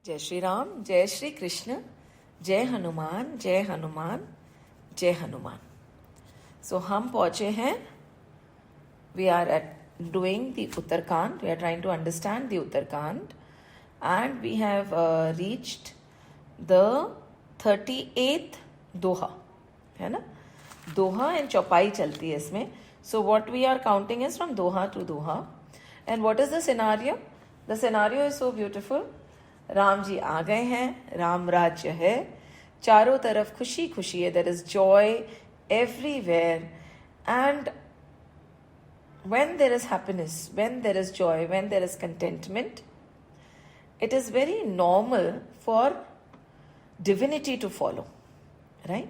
जय श्री राम, जय श्री कृष्ण, जय हनुमान, जय हनुमान, जय हनुमान. सो हम पहुंचे हैं, we are at doing the Uttarkand, we are trying to understand the Uttarkand and we have reached the 38th doha, है ना. दोहा एंड चौपाई चलती है इसमें. So what we are counting is from doha to doha. And what is the scenario? The scenario is so beautiful. Ram ji आ गए हैं, राम राज्य है, चारों तरफ खुशी खुशी है, there is joy everywhere. And when there is happiness, when there is joy, when there is contentment, it is very normal for divinity to follow, right?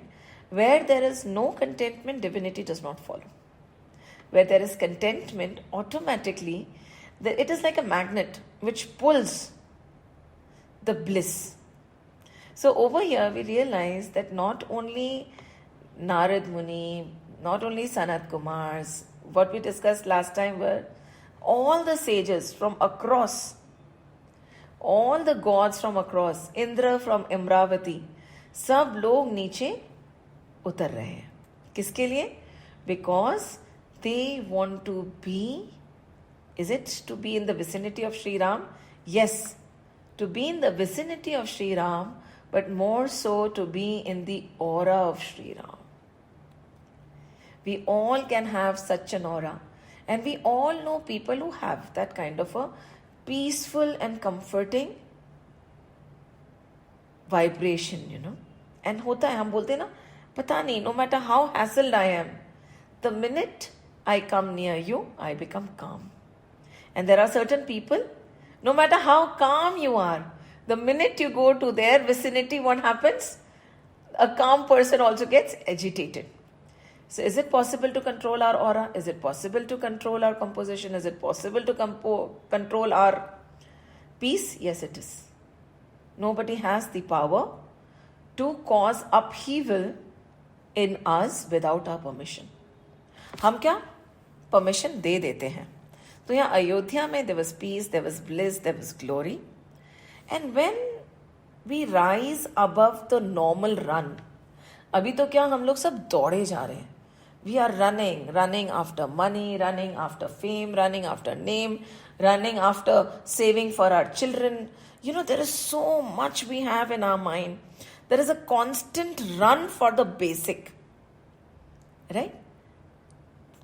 Where there is no contentment, divinity does not follow. Where there is contentment, automatically, it is like a magnet which pulls the bliss. So over here we realize that not only Narad Muni, not only Sanat Kumars, what we discussed last time were all the sages from across, all the gods from across, Indra from Imravati, सब लोग नीचे उतर रहे हैं. किसके लिए? Because they want to be, is it to be in the vicinity of Sri Ram? Yes, to be in the vicinity of Sri Ram, but more so to be in the aura of Sri Ram. We all can have such an aura, and we all know people who have that kind of a peaceful and comforting vibration, you know. And होता है, हम बोलते हैं ना, पता नहीं, no matter how hassled I am, the minute I come near you, I become calm. And there are certain people, no matter how calm you are, the minute you go to their vicinity, what happens? A calm person also gets agitated. So is it possible to control our aura? Is it possible to control our composition? Is it possible to control our peace? Yes, it is. Nobody has the power to cause upheaval in us without our permission. हम क्या permission दे देते हैं. तो यहाँ अयोध्या में there was peace, there was bliss, there was glory. And when we rise above the normal run, अभी तो क्या हम लोग सब दौड़े जा रहे हैं. We are running after money, running after fame, running after name, running after saving for our children. You know, there is so much we have in our mind. There is a constant run for the basic, right?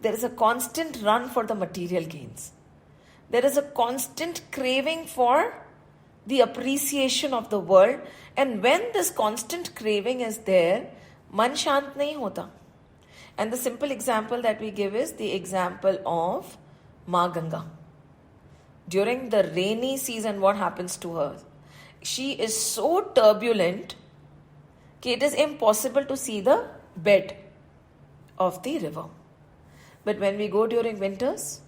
There is a constant run for the material gains. There is a constant craving for the appreciation of the world. And when this constant craving is there, man shant nahi hota. And the simple example that we give is the example of Ma Ganga. During the rainy season, what happens to her? She is so turbulent that it is impossible to see the bed of the river. But when we go during winters,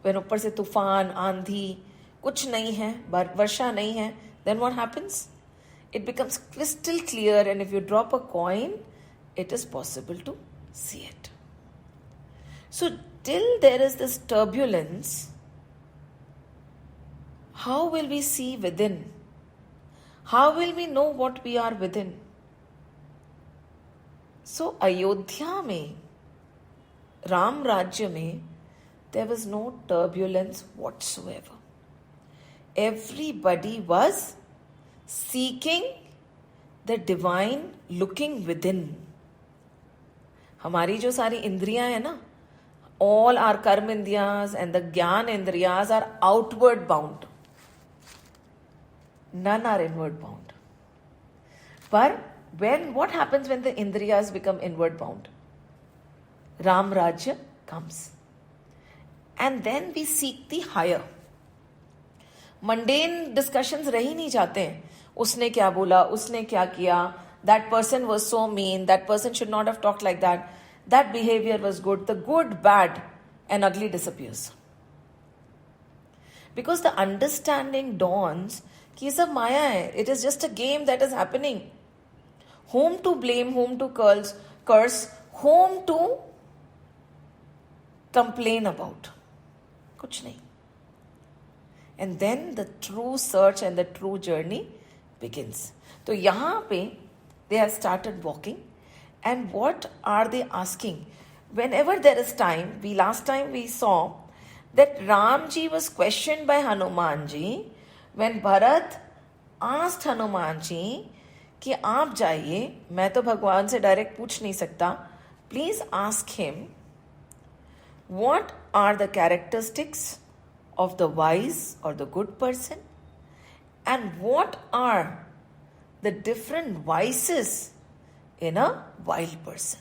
when ऊपर से तूफान, आंधी, कुछ नहीं है, वर्षा नहीं है, then what happens? It becomes crystal clear, and if you drop a coin, it is possible to see it. So till there is this turbulence, how will we see within? How will we know what we are within? So Ayodhya में, Ram Rajya में, there was no turbulence whatsoever. Everybody was seeking the divine, looking within. हमारी जो सारी इंद्रियां है ना, all our कर्म इंद्रियास and the ज्ञान इंद्रियास are outward bound. None are inward bound. But what happens when the indriyas become inward bound? Ram Rajya comes. And then we seek the higher. Mundane discussions रह ही नहीं जाते हैं. उसने क्या बोला, उसने क्या किया, that person was so mean, that person should not have talked like that, that behavior was good. The good, bad and ugly disappears. Because the understanding dawns कि ये सब माया है. It is just a game that is happening. Whom to blame, whom to curse, whom to complain about. कुछ नहीं. And then the true search and the true journey begins. तो यहाँ पे they have started walking, and what are they asking? Whenever there is time, last time we saw that Ramji was questioned by Hanumanji when Bharat asked Hanumanji कि आप जाइए, मैं तो भगवान से डायरेक्ट पूछ नहीं सकता, please ask him what are the characteristics of the wise or the good person, and what are the different vices in a wild person.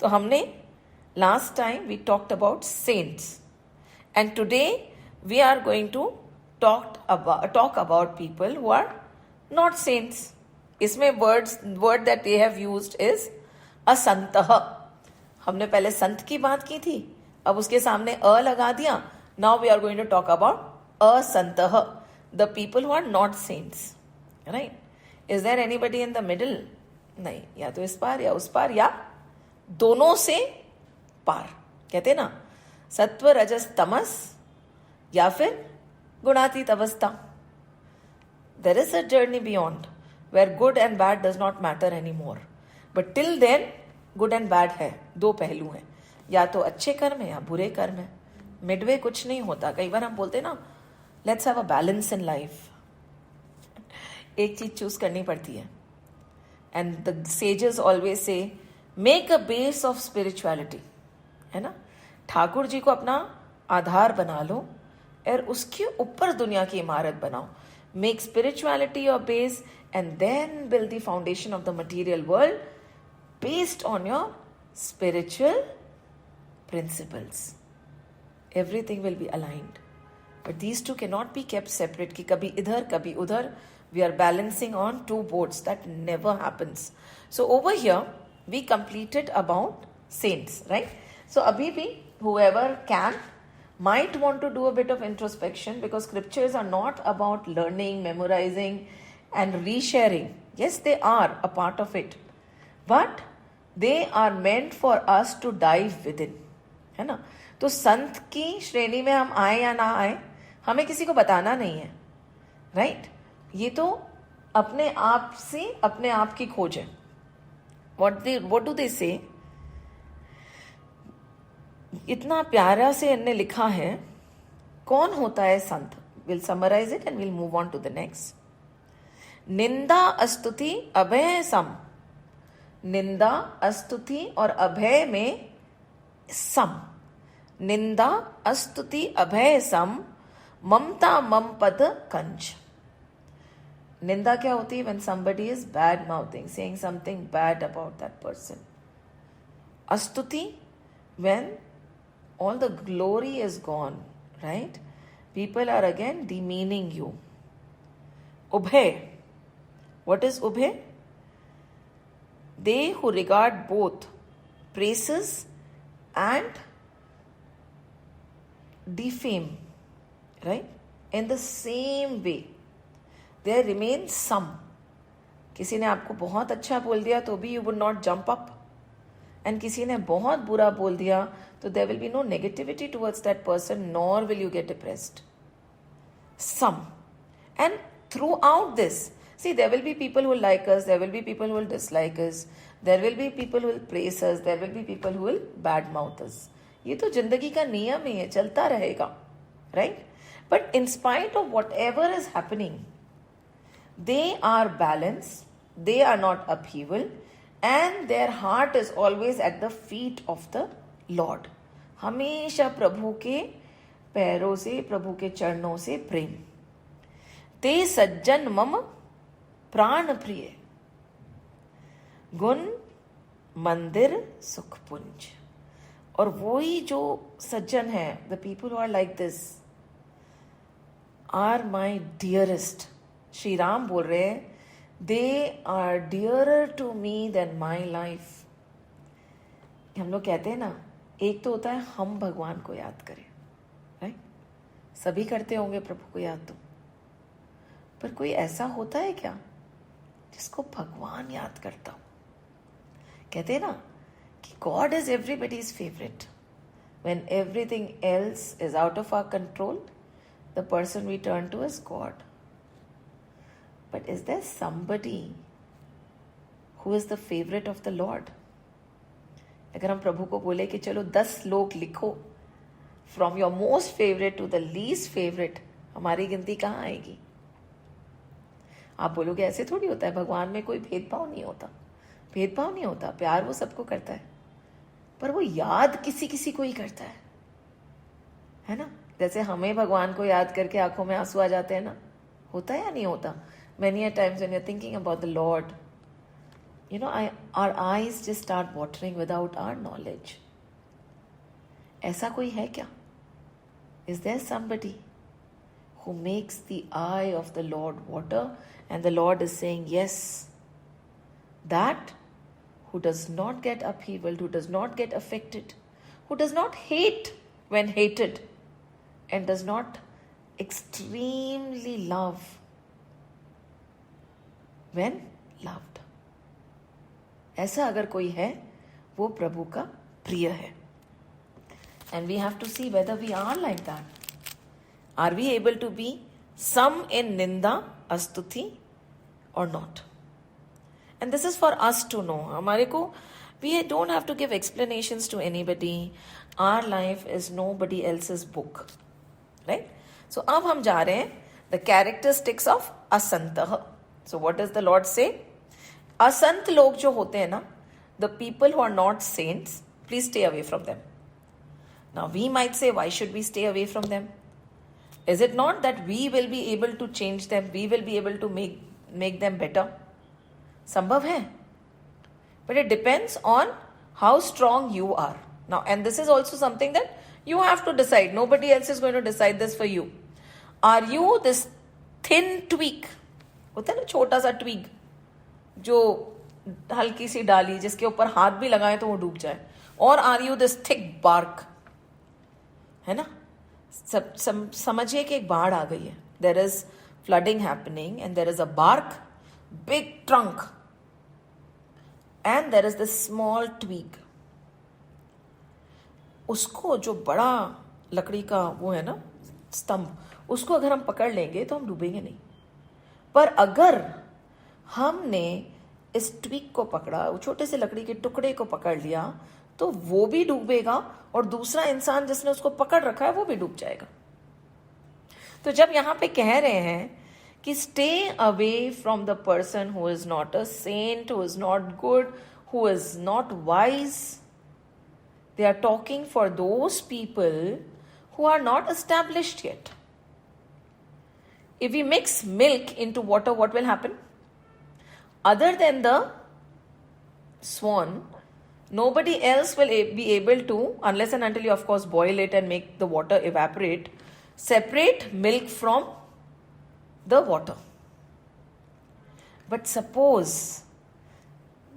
तो हमने last time we talked about saints, and today we are going to talk about people who are not saints. इसमें word that they have used is असंतः. हमने पहले संत की बात की थी, अब उसके सामने अ लगा दिया. Now we are going to talk about असंतः, the people who are not saints. Right? Is there anybody in the middle? नहीं, या तो इस पार या उस पार या दोनों से पार. कहते ना सत्व रजस तमस या फिर गुणातीत अवस्था. There is a journey beyond where good and bad does not matter anymore. But till then, good and bad है, दो पहलू हैं. या तो अच्छे कर्म है या बुरे कर्म है. मिडवे कुछ नहीं होता. कई बार हम बोलते ना, let's have a balance in life. एक चीज चूज करनी पड़ती है. And the sages always say, make a base of spirituality. है ना? ठाकुर जी को अपना आधार बना लो और उसके ऊपर दुनिया की इमारत बनाओ. Make spirituality your base and then build the foundation of the material world based on your spiritual principles. Everything will be aligned. But these two cannot be kept separate. कि कभी इधर कभी उधर. We are balancing on two boats. That never happens. So over here, we completed about saints, right? So abhi bhi, whoever can, might want to do a bit of introspection, because scriptures are not about learning, memorizing and resharing. Yes, they are a part of it, but they are meant for us to dive within. है ना? तो संत की श्रेणी में हम आए या ना आए, हमें किसी को बताना नहीं है. राइट? ये तो अपने आप से अपने आप की खोज है. what do they say? इतना प्यारा से इन्होंने लिखा है. कौन होता है संत? We'll summarize it and we'll move on to the next. निंदा अस्तुति अभय सम. निंदा अस्तुति और अभय में सम. निंदा अस्तुति अभय सम, ममता मम पद कंच. निंदा क्या होती है? When somebody is bad mouthing, saying something bad about that person. Astuti, when all the glory is gone, right? People are again demeaning you. Ubhay. What is Ubhay? They who regard both praises and defame, right? In the same way. There remains some. किसी ने आपको बहुत अच्छा बोल दिया तो भी you would not jump up. And किसी ने बहुत बुरा बोल दिया तो there will be no negativity towards that person, nor will you get depressed. Some. And throughout this, see, there will be people who will like us, there will be people who will dislike us, there will be people who will praise us, there will be people who will badmouth us. ये तो जिंदगी का नियम ही है, चलता रहेगा. Right? But in spite of whatever is happening, they are balanced, they are not upheaval, and their heart is always at the feet of the Lord. हमेशा प्रभु के पैरों से, प्रभु के चरणों से प्रेम. ते सज्जन मम प्राण प्रिय, गुण मंदिर सुखपुंज. और वही जो सज्जन है, the people who are like this are my dearest. Shri Ram बोल रहे हैं, they are dearer to me than my life. हम लोग कहते हैं ना, एक तो होता है हम भगवान को याद करें, राइट? सभी करते होंगे प्रभु को याद तो, पर कोई ऐसा होता है क्या जिसको भगवान याद करता हो? कहते हैं ना कि God is everybody's favorite. When everything else is out of our control, the person we turn to is God. But is there somebody who is the favorite of the Lord? अगर हम प्रभु को बोले कि चलो 10 लोग लिखो, from your most favourite to the least favourite, हमारी गिनती कहाँ आएगी? आप बोलोगे ऐसे थोड़ी होता है, भगवान में कोई भेदभाव नहीं होता. भेदभाव नहीं होता, प्यार वो सबको करता है, पर वो याद किसी किसी को ही करता है ना. जैसे हमें भगवान को याद करके आंखों में आंसू आ जाते हैं ना, होता है या नहीं होता? Many a times when you're thinking about the Lord, you know, our eyes just start watering without our knowledge. ऐसा कोई है क्या? Is there somebody who makes the eye of the Lord water? And the Lord is saying, yes, that who does not get upheaval, who does not get affected, who does not hate when hated, and does not extremely love when loved. ऐसा अगर कोई है, वो प्रभु का प्रिय है. And we have to see whether we are like that. Are we able to be some in Ninda, Astuti or not? And this is for us to know. हमारे को, we don't have to give explanations to anybody. Our life is nobody else's book. Right? So अब हम जा रहे हैं the characteristics of असंतः. So what does the Lord say? असंत लोग जो होते हैं ना, the people who are not saints, please stay away from them. Now we might say, why should we stay away from them? Is it not that we will be able to change them? We will be able to make them better? संभव है. But it depends on how strong you are. Now, and this is also something that you have to decide. Nobody else is going to decide this for you. Are you this thin twig? होता है ना छोटा सा twig, जो हल्की सी डाली जिसके ऊपर हाथ भी लगाए तो वो डूब जाए. और are you this thick bark? है ना. समझिए कि एक बाढ़ आ गई है. There is flooding happening and there is a bark, big trunk, and there is this small twig. उसको जो बड़ा लकड़ी का वो है ना स्तंभ, उसको अगर हम पकड़ लेंगे तो हम डूबेंगे नहीं. पर अगर हमने इस ट्विग को पकड़ा, वो छोटे से लकड़ी के टुकड़े को पकड़ लिया, तो वो भी डूबेगा और दूसरा इंसान जिसने उसको पकड़ रखा है वो भी डूब जाएगा. तो जब यहां पे कह रहे हैं कि stay away from the person who is not a saint, who is not good, who is not wise, they are talking for those people who are not established yet. If we mix milk into water, what will happen? Other than the swan, nobody else will be able to, unless and until you of course boil it and make the water evaporate, separate milk from the water. But suppose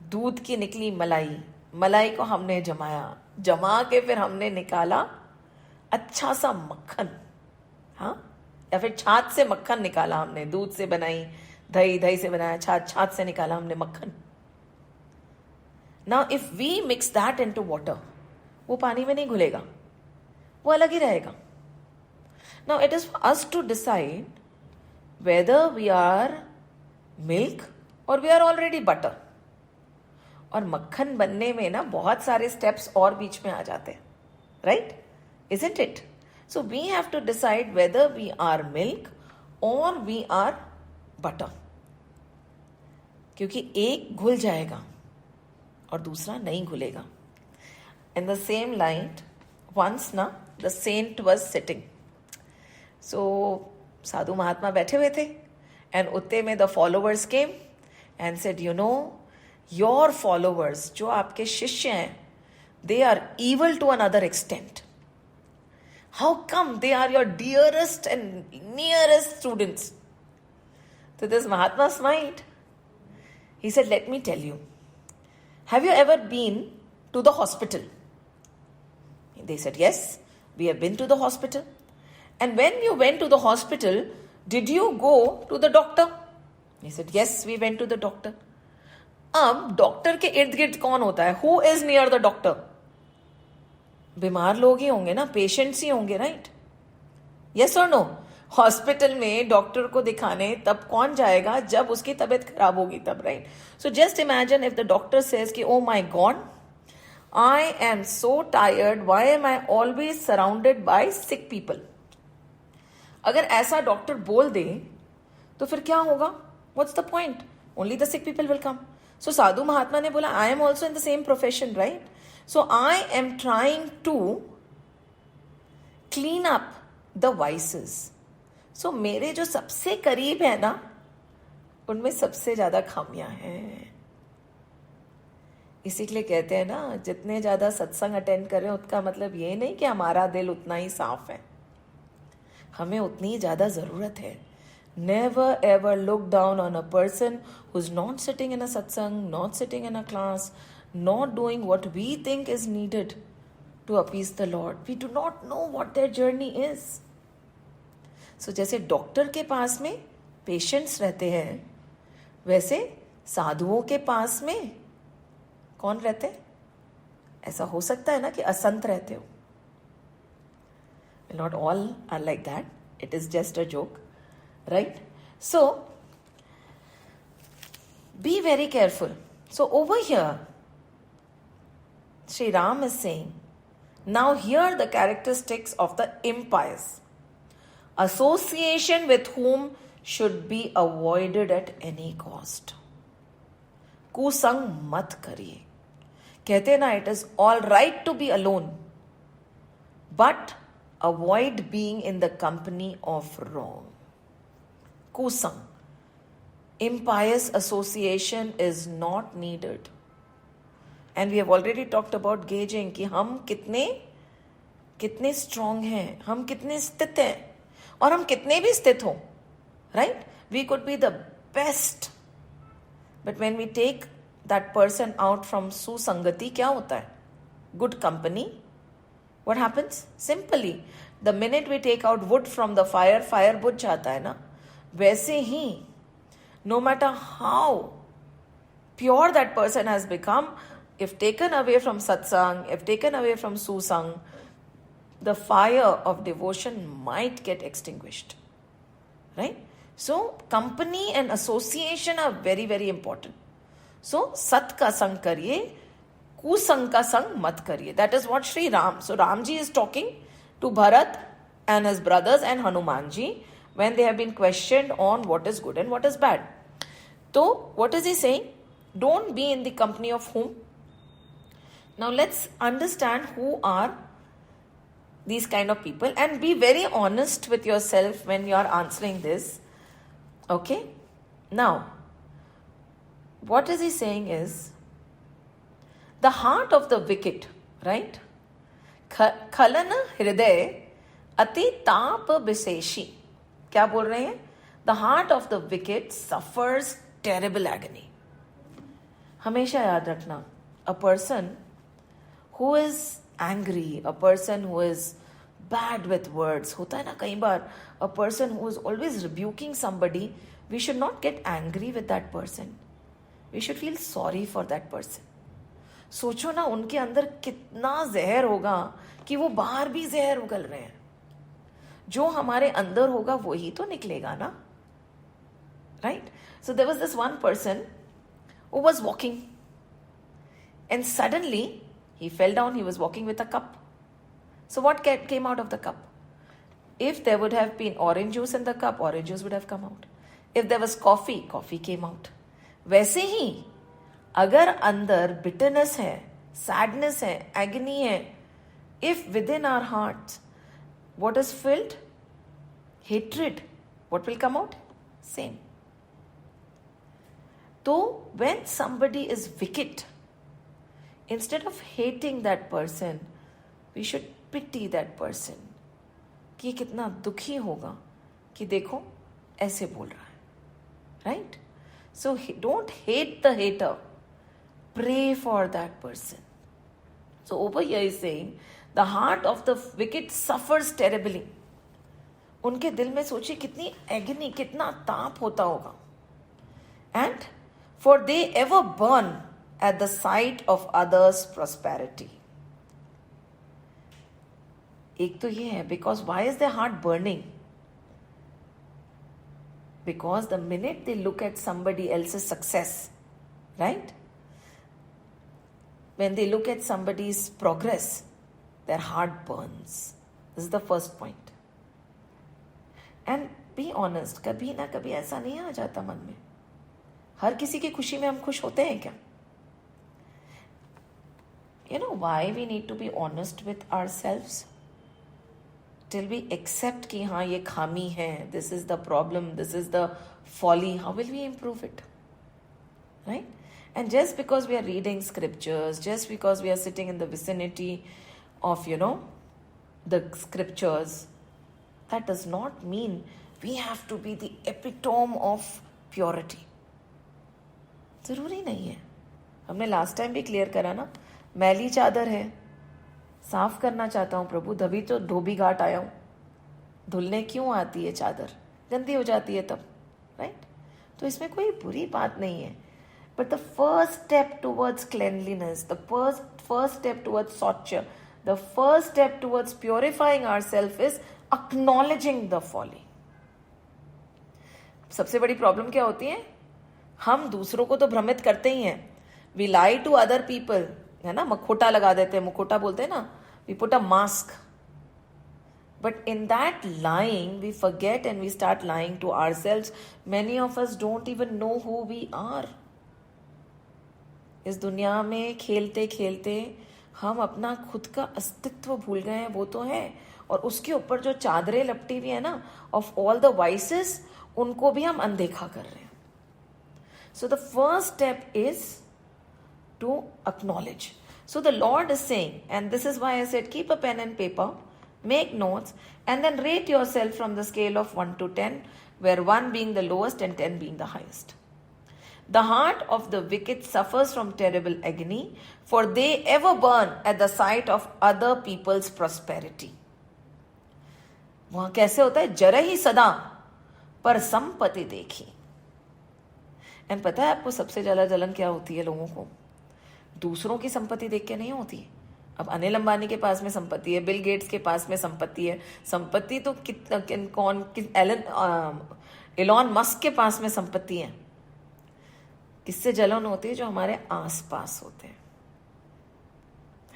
दूध की निकली मलाई, मलाई को हमने जमाया, जमा के फिर हमने निकाला अच्छा सा मक्खन. हाँ, या फिर छाछ से मक्खन निकाला हमने. दूध से बनाई दही, दही से बनाया छाछ, छाछ से निकाला हमने मक्खन. Now if we mix that into water, वो पानी में नहीं घुलेगा, वो अलग ही रहेगा. Now it is for us to decide whether we are milk और वी आर ऑलरेडी बटर. और मक्खन बनने में ना बहुत सारे स्टेप्स और बीच में आ जाते हैं. Right? Isn't it? So we have to decide whether we are milk or we are butter. क्योंकि एक घुल जाएगा और दूसरा नहीं घुलेगा. In the same light, once na the saint was sitting. So साधु महात्मा बैठे हुए थे and उत्ते में the followers came and said, you know, your followers, जो आपके शिष्य हैं, they are evil to another extent. How come? They are your dearest and nearest students. So this Mahatma smiled. He said, let me tell you. Have you ever been to the hospital? They said, yes, we have been to the hospital. And when you went to the hospital, did you go to the doctor? He said, yes, we went to the doctor. अब doctor के इर्द गिर्द कौन होता है? Who is near the doctor? बीमार लोग ही होंगे ना, पेशेंट्स ही होंगे. राइट? यस और नो? हॉस्पिटल में डॉक्टर को दिखाने तब कौन जाएगा? जब उसकी तबीयत खराब होगी तब, right? So just imagine if the doctor says कि oh my God, I am so tired, why am I always surrounded by sick people. अगर ऐसा डॉक्टर बोल दे तो फिर क्या होगा? What's the point? Only the sick people will come. So साधु महात्मा ने बोला, I am also in the same profession, right? So I am trying to clean up the vices. So मेरे जो सबसे करीब है ना, उनमें सबसे ज्यादा खामियां हैं. इसी के लिए कहते हैं ना, जितने ज्यादा सत्संग अटेंड करें उसका मतलब ये नहीं कि हमारा दिल उतना ही साफ है. हमें उतनी ही ज्यादा जरूरत है. Never ever look down on a person who is not sitting in a satsang, not sitting in a class, not doing what we think is needed to appease the lord. We do not know what their journey is. So जैसे doctor के पास में patients रहते हैं, वैसे साधुओं के पास में कौन रहते? ऐसा हो सकता है ना कि असंत रहते हो. Not all are like that. It is just a joke, right? So be very careful. So over here Sri Ram is saying, now here the characteristics of the impious. Association with whom should be avoided at any cost. कुसंग मत करिए. कहते ना, it is all right to be alone, but avoid being in the company of wrong. कुसंग, impious association is not needed. And we have already talked about gauging कि हम कितने strong हैं, हम कितने स्थित हैं, और हम कितने भी स्थित हो, right? We could be the best, but when we take that person out from susangati, क्या होता है? Good company. What happens? Simply the minute we take out wood from the fire, fire बुझ जाता है ना. वैसे ही no matter how pure that person has become, if taken away from satsang, if taken away from susang, the fire of devotion might get extinguished, right? So company and association are very very important. So sat ka sang kariye, kusang ka sang mat kariye. That is what Sri Ram, so Ramji is talking to Bharat and his brothers and Hanumanji when they have been questioned on what is good and what is bad. So what is he saying? Don't be in the company of whom? Now let's understand who are these kind of people and be very honest with yourself when you are answering this. Okay? Now, what is he saying is, the heart of the wicked, right? Khalana hriday ati taap biseshi. क्या बोल रहे हैं? The heart of the wicked suffers terrible agony. हमेशा याद रखना, a person who is angry, a person who is bad with words, होता है ना कई बार, a person who is always rebuking somebody, we should not get angry with that person. We should feel sorry for that person. सोचो ना, उनके अंदर कितना जहर होगा कि वो बाहर भी जहर उगल रहे हैं. जो हमारे अंदर होगा वही तो निकलेगा ना, right? So there was this one person who was walking and suddenly he fell down. He was walking with a cup. So what came out of the cup? If there would have been orange juice in the cup, orange juice would have come out. If there was coffee, coffee came out. वैसे ही अगर अंदर bitterness है, sadness है, agony है, if within our hearts what is filled? Hatred. What will come out? Same. So when somebody is wicked, instead of hating that person, we should pity that person. कि कितना दुखी होगा कि देखो ऐसे बोल रहा है, right? So don't hate the hater. Pray for that person. So over here is saying, the heart of the wicked suffers terribly. उनके दिल में सोचिए कितनी agony, कितना ताप होता होगा. And for they ever burn at the sight of others' prosperity. एक तो ये है, because why is their heart burning? Because the minute they look at somebody else's success, right? When they look at somebody's progress, their heart burns. This is the first point. And be honest, कभी ना कभी ऐसा नहीं आ जाता मन में? हर किसी की खुशी में हम खुश होते हैं क्या? You know why we need to be honest with ourselves? Till we accept कि हाँ ये खामी है, this is the problem, this is the folly, how will we improve it? Right? And just because we are reading scriptures, just because we are sitting in the vicinity of, the scriptures, that does not mean we have to be the epitome of purity. जरूरी नहीं है. हमने last time भी clear करा ना, मैली चादर है, साफ करना चाहता हूँ प्रभु, तभी तो धोबी घाट आया हूँ. धुलने क्यों आती है चादर? गंदी हो जाती है तब, राइट? तो इसमें कोई बुरी बात नहीं है. But the first step towards cleanliness, the first step towards shaucha, the first step towards purifying ourselves is acknowledging the folly. सबसे बड़ी प्रॉब्लम क्या होती है? हम दूसरों को तो भ्रमित करते ही हैं. We lie to other people, है ना, मुखोटा लगा देते हैं, मुखोटा बोलते हैं ना, we put a mask. But in that lying we forget and we start lying to ourselves. Many of us don't even know who we are. इस दुनिया में खेलते खेलते हम अपना खुद का अस्तित्व भूल गए हैं. वो तो है, और उसके ऊपर जो चादरें लपटी हुई है ना ऑफ ऑल द वाइसेस, उनको भी हम अनदेखा कर रहे हैं. So the first step is to acknowledge. So the Lord is saying, and this is why I said keep a pen and paper, make notes, and then rate yourself from the scale of 1 to 10, where 1 being the lowest and 10 being the highest. The heart of the wicked suffers from terrible agony, for they ever burn at the sight of other people's prosperity. वहां कैसे होता है? जरा ही सदा पर संपत्ति देखी. And पता है आपको सबसे ज्यादा जलन क्या होती है लोगों को? दूसरों की संपत्ति देख के नहीं होती. अब अनिल अंबानी के पास में संपत्ति है, बिल गेट्स के पास में संपत्ति है. संपत्ति तो एलॉन मस्क के पास में संपत्ति है. किससे जलन होती है? जो हमारे आसपास होते हैं,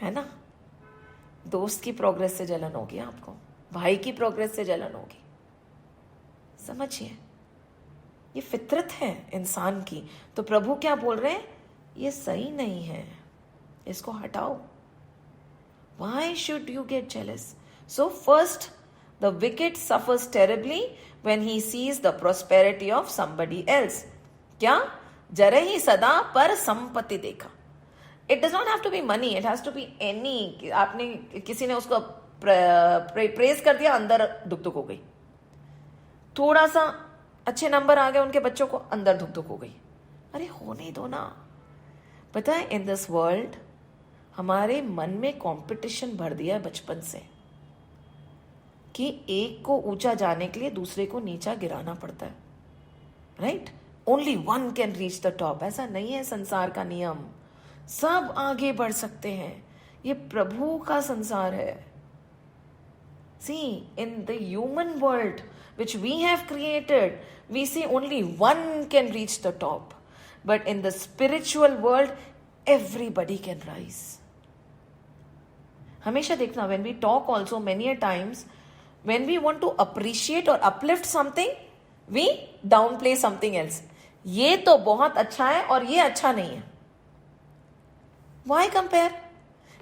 है ना. दोस्त की प्रोग्रेस से जलन होगी आपको, भाई की प्रोग्रेस से जलन होगी. समझिए, ये फितरत है इंसान की. तो प्रभु क्या बोल रहे हैं? ये सही नहीं है, इसको हटाओ. Why should you get jealous? So first, the wicked suffers terribly when he sees the prosperity of somebody else. क्या? जरे ही सदा पर संपत्ति देखा. It does not have to be money, it has to be any. आपने किसी ने उसको प्रेज कर दिया, अंदर दुख दुख हो गई. थोड़ा सा अच्छे नंबर आ गए उनके बच्चों को, अंदर धुक धुक हो गई. अरे होने दो ना. पता है, इन दिस वर्ल्ड हमारे मन में कंपटीशन भर दिया है बचपन से कि एक को ऊंचा जाने के लिए दूसरे को नीचा गिराना पड़ता है. Right? Only one can reach the top. ऐसा नहीं है संसार का नियम. सब आगे बढ़ सकते हैं. ये प्रभु का संसार है. See, in the human world which we have created, we see only one can reach the top. But in the spiritual world, everybody can rise. हमेशा देखना, when we talk also many a times, when we want to appreciate or uplift something, we downplay something else. ये तो बहुत अच्छा है और ये अच्छा नहीं है. Why compare?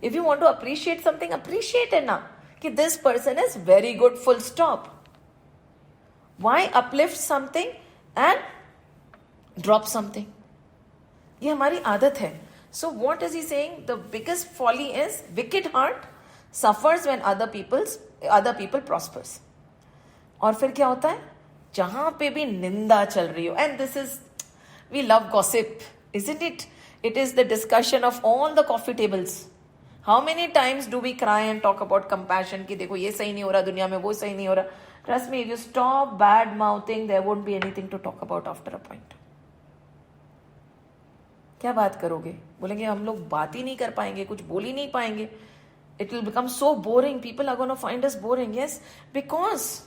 If you want to appreciate something, appreciate it ना, कि this person is very good, full stop. Why uplift something and drop something? ये हमारी आदत है. So what is he saying? The biggest folly is wicked heart suffers when other people prospers. और फिर क्या होता है? जहां पे भी निंदा चल रही हो, and this is, we love gossip, isn't it? It is the discussion of all the coffee tables. How many times do we cry and talk about compassion कि देखो ये सही नहीं हो रहा दुनिया में, वो सही नहीं हो रहा. Trust me, if you stop bad mouthing, there won't be anything to talk about after a point. क्या बात करोगे? बोलेंगे हम लोग बात ही नहीं कर पाएंगे, कुछ बोल ही नहीं पाएंगे. It will become so boring. People are going to find us boring. Yes, because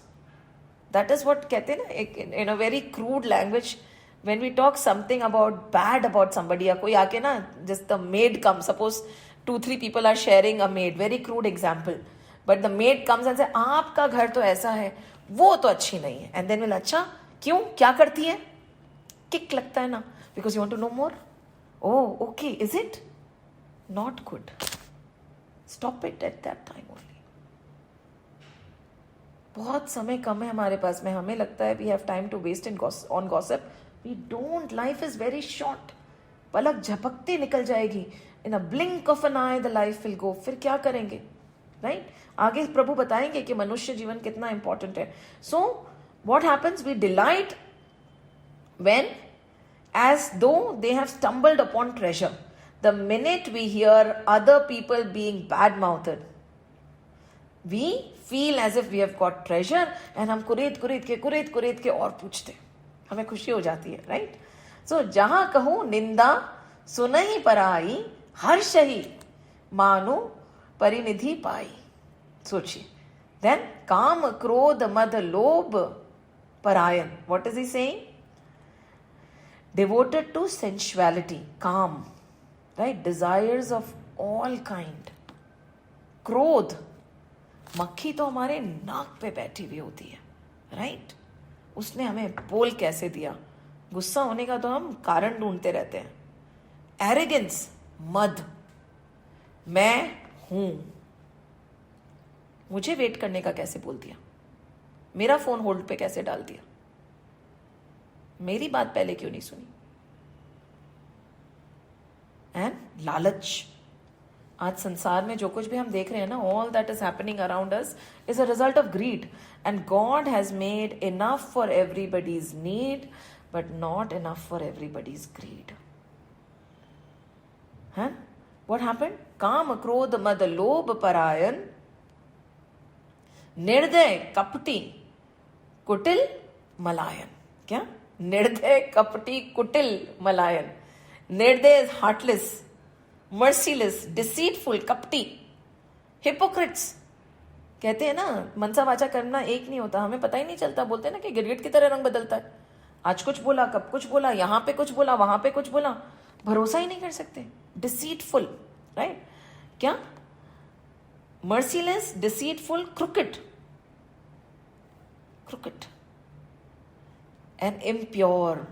that is what कहते हैं ना, एक in a very crude language, when we talk something about bad about somebody, या कोई आके ना, just the maid comes, suppose 2-3 people are sharing a maid, very crude example, but the maid comes and say आपका घर तो ऐसा है, वो तो अच्छी नहीं है, and then will, अच्छा क्यों, क्या करती है, किक लगता है ना, because you want to know more. Oh okay, is it not good? Stop it at that time only. बहुत समय कम है हमारे पास में, हमें लगता है we have time to waste on gossip. We don't. Life is very short. पलक झपकते निकल जाएगी. In a blink of an eye the life will go. फिर क्या करेंगे, right? आगे प्रभु बताएंगे कि मनुष्य जीवन कितना important है. So what happens? We delight when, as though they have stumbled upon treasure. The minute we hear other people being bad-mouthed, we feel as if we have got treasure, and हम कुरेद के और पूछते, हमें खुशी हो जाती है, राइट? सो जहां कहूं निंदा सुनहि पराई, हर्ष ही मानो परिनिधि पाई. सोचिए, देन काम क्रोध मद लोभ परायण. What is he saying? Devoted to sensuality, kama, right, desires of all kind. क्रोध, मक्खी तो हमारे नाक पे बैठी हुई होती है, राइट? उसने हमें बोल कैसे दिया, गुस्सा होने का तो हम कारण ढूंढते रहते हैं. एरोगेंस, मद, मैं हूं, मुझे वेट करने का कैसे बोल दिया, मेरा फोन होल्ड पे कैसे डाल दिया, मेरी बात पहले क्यों नहीं सुनी. एंड लालच. आज संसार में जो कुछ भी हम देख रहे हैं ना, all that is happening around us is a result of greed. And God has made enough for everybody's need, but not enough for everybody's greed. है व्हाट हैपेंड? काम क्रोध मद लोभ परायण, निर्दय कपटी कुटिल मलायन. क्या? निर्दय कपटी कुटिल मलायन. निर्दय इज हार्टलेस, merciless, deceitful, कपटी, hypocrites. कहते हैं ना, मनसा वाचा करना एक नहीं होता, हमें पता ही नहीं चलता. बोलते हैं ना कि गिरगिट की तरह रंग बदलता है, आज कुछ बोला, कब कुछ बोला, यहां पे कुछ बोला, वहां पे कुछ बोला, भरोसा ही नहीं कर सकते. Deceitful, right? क्या? Merciless, deceitful, crooked and impure.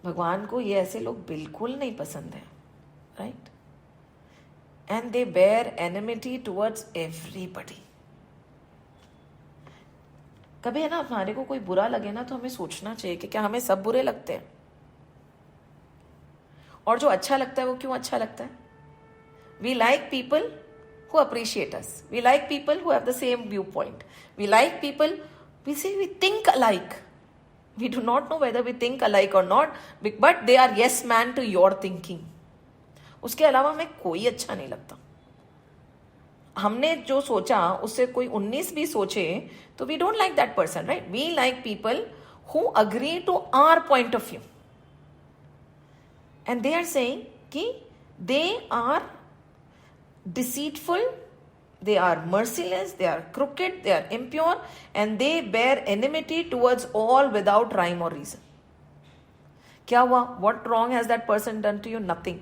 भगवान को ये ऐसे लोग बिल्कुल नहीं पसंद है, right? And they bear enmity towards everybody. कभी है ना, हमारे को कोई बुरा लगे ना, तो हमें सोचना चाहिए कि क्या हमें सब बुरे लगते हैं, और जो अच्छा लगता है वो क्यों अच्छा लगता है. We like people who appreciate us, we like people who have the same view point, we like people, we say we think alike. We do not know whether we think alike or not, but they are yes man to your thinking. उसके अलावा हमें कोई अच्छा नहीं लगता. हमने जो सोचा उससे कोई 19 भी सोचे तो we don't like that person, right? We like people who agree to our point of view. And they are saying कि they are deceitful, they are merciless, they are crooked, they are impure, and they bear enmity towards all without rhyme or reason. क्या हुआ? What wrong has that person done to you? Nothing.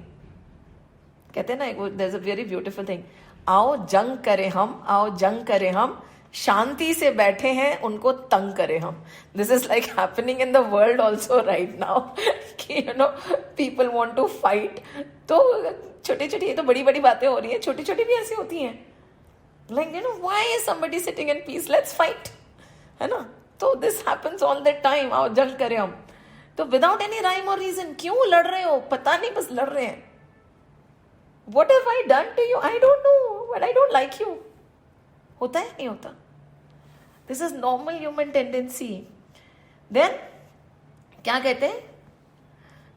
कहते हैं ना, there's a very beautiful thing. आओ जंग करें हम, आओ जंग करें हम, शांति से बैठे हैं उनको तंग करें हम. This is like happening in the world also right now. कि you know, people want to fight. तो छोटी छोटी, ये तो बड़ी बड़ी बातें हो रही हैं, छोटी छोटी भी ऐसी होती हैं. Like, you know, why is somebody sitting in peace? Let's fight. है ना? तो this happens all the time. आओ जंग करें हम. तो without any rhyme or reason, क्यों लड़ रहे हो? पता नहीं, बस लड़ रहे हैं. What have I done to you? I don't know, but I don't like you. होता है नहीं होता? This is normal human tendency. Then क्या कहते हैं?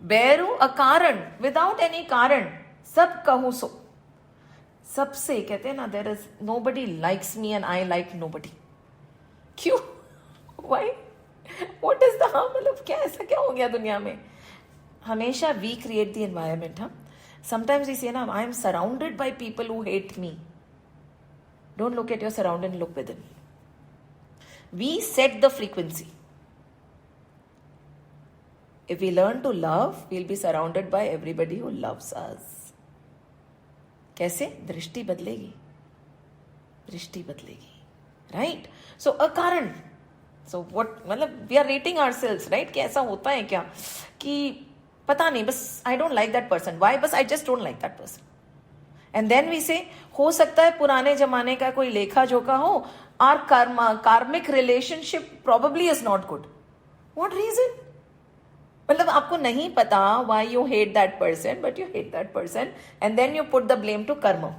बेरू अकारण, without any कारण, सब कहूं सो. सबसे कहते हैं ना, there is nobody likes me and I like nobody. क्यों? Why? What is the harm? मतलब क्या, ऐसा क्या हो गया दुनिया में? हमेशा वी क्रिएट द एनवायरमेंट. हाँ, समटाइम्स वी से ना, I am surrounded by people who hate me. Don't look at your surrounding, look within. We set the frequency. If we learn to love, we'll be surrounded by everybody who loves us. कैसे? दृष्टि बदलेगी, दृष्टि बदलेगी, right? So अकारण, so what, मतलब we are rating ourselves, right? कि ऐसा होता है क्या कि पता नहीं, बस I don't like that person. Why? बस I just don't like that person. And then we say, हो सकता है पुराने जमाने का कोई लेखा जोखा हो, our karmic relationship probably is not good. What reason? मतलब आपको नहीं पता why you hate that person, but you hate that person, and then you put the blame to karma.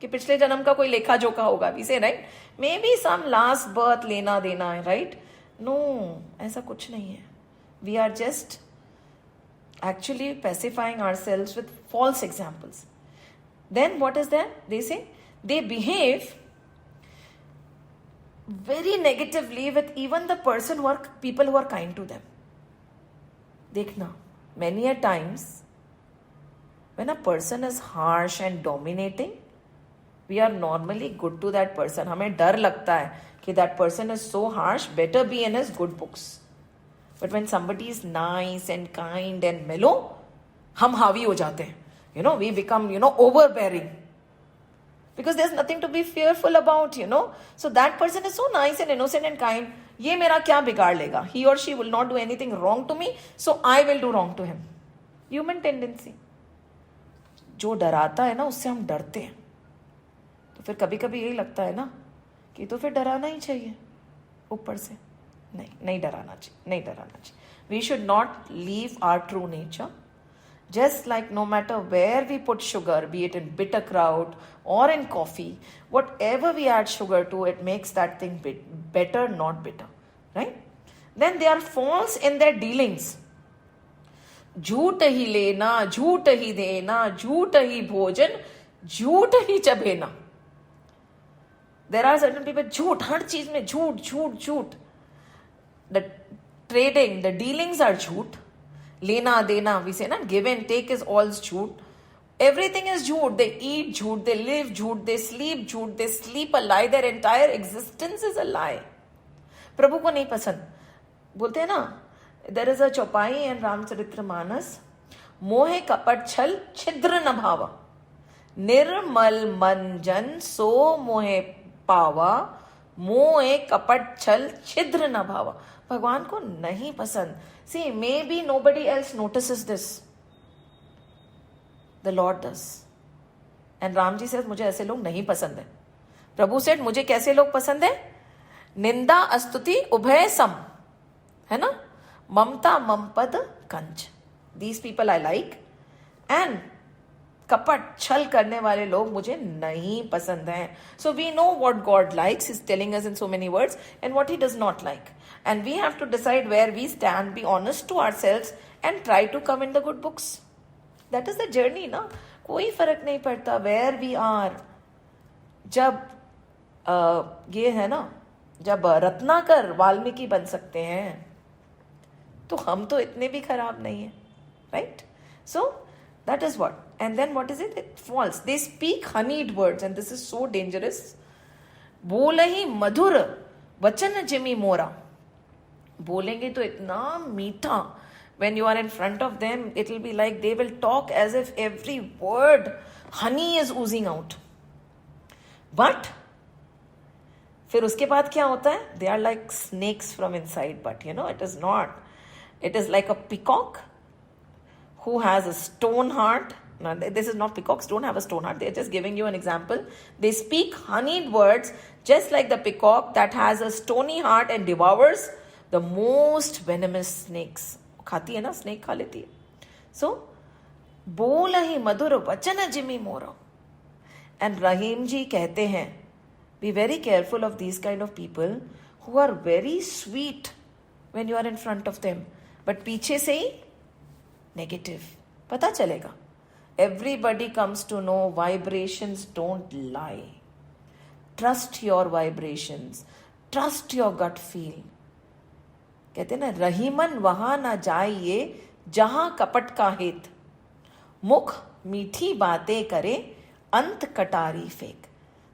कि पिछले जन्म का कोई लेखा जोखा होगा. We say, right? Maybe some last birth लेना देना है, right? No, ऐसा कुछ नहीं है. We are just actually pacifying ourselves with false examples. Then what is that? They say they behave very negatively with even the people who are kind to them. देखना, many a times when a person is harsh and dominating, we are normally good to that person. हमें डर लगता है कि that person is so harsh, better be in his good books. But when somebody is nice and kind and mellow, हम हावी हो जाते हैं. We become, overbearing. Because there's nothing to be fearful about, So that person is so nice and innocent and kind. ये मेरा क्या बिगाड़ लेगा? He or she will not do anything wrong to me, so I will do wrong to him. Human tendency. जो डराता है ना, उससे हम डरते हैं. तो फिर कभी कभी यही लगता है ना कि तो फिर डराना ही चाहिए ऊपर से. नहीं डराना चाहिए. We should not leave our true nature. Just like no matter where we put sugar, be it in bitter kraut or in coffee, whatever we add sugar to, it makes that thing better, not bitter. Right? Then they are false in their dealings. झूठ ही लेना, झूठ ही देना, झूठ ही भोजन, झूठ ही चबेना. There are certain people, झूठ, हर चीज में झूठ. The trading, the dealings are झूठ. लेना देना, we say, give and take is all झूठ. Everything is झूठ. They eat झूठ, they live झूठ, they sleep झूठ, they sleep a lie. Their entire existence is a lie. प्रभु को नहीं पसंद. बोलते हैं ना, there is a चौपाई in रामचरितमानस, मोहे कपट छल छिद्र न भावा, निर्मल मन जन सो मोहे पावा, मोहे कपट छल छिद्र न भावा. भगवान को नहीं पसंद. See, maybe nobody else notices this. The Lord does. And Ramji says, मुझे ऐसे लोग नहीं पसंद है. प्रभु said, मुझे कैसे लोग पसंद है? निंदा अस्तुति उभय सम, है ना? ममता ममपद कंच. These people I like. And कपट छल करने वाले लोग मुझे नहीं पसंद हैं. So we know what God likes. He's telling us in so many words, and what he does not like. And we have to decide where we stand, be honest to ourselves, and try to come in the good books. That is the journey, ना? कोई फर्क नहीं पड़ता where we are. जब ये है ना, जब रत्नाकर वाल्मीकि बन सकते हैं, तो हम तो इतने भी खराब नहीं हैं, right? So that is what. And then what is it? It's false. They speak honeyed words, and this is so dangerous. बोलहि मधुर वचन जिमि मोरा. बोलेंगे तो इतना मीठा. When you are in front of them, it will be like they will talk as if every word honey is oozing out. But फिर उसके बाद क्या होता है? They are like snakes from inside, but it is not. It is like a peacock who has a stone heart. Now, this is not, peacocks don't have a stone heart. They're just giving you an example. They speak honeyed words just like the peacock that has a stony heart and devours the most venomous snakes. खाती है ना, snake खा लेती है. So, बोल ही मधुर वचन जिमि मोरा. And Rahim ji कहते हैं, be very careful of these kind of people who are very sweet when you are in front of them, but पीछे से ही negative. पता चलेगा. Everybody comes to know vibrations don't lie. Trust your vibrations. Trust your gut feel. कहते ना, रहीमन वहां ना जाइए जहां कपट का हेत, मुख मीठी बातें करे अंत कटारी फेंक.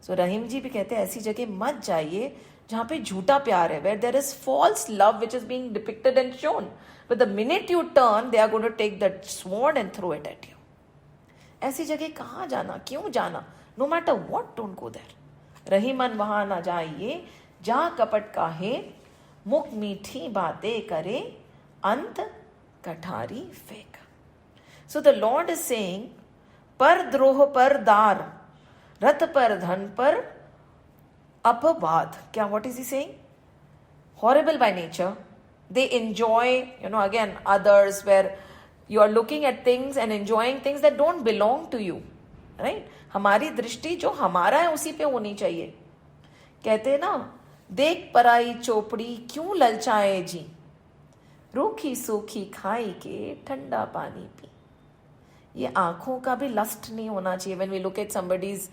सो रहीम जी भी कहते हैं ऐसी जगह मत जाइए जहां पे झूठा प्यार है, where there is false love which is being depicted and shown. But the minute you turn, they are going to take that sword and throw it at you. ऐसी जगह कहाँ जाना, क्यों जाना? No matter what, don't go there. रही मन वहां ना जाइए, जा कपट काहे, मुख मीठी बातें करे, अंत कठारी फेंक. So the Lord is saying, पर द्रोह पर दार, रथ पर धन पर अपवाद. क्या, what is he saying? Horrible by nature. They enjoy, again, others, where you are looking at things and enjoying things that don't belong to you. Right? हमारी दृष्टि जो हमारा है उसी पे होनी चाहिए. कहते हैं ना, देख पराई चोपड़ी क्यों ललचाए जी, रूखी सूखी खाई के ठंडा पानी पी. ये आंखों का भी लस्ट नहीं होना चाहिए. When we look at somebody's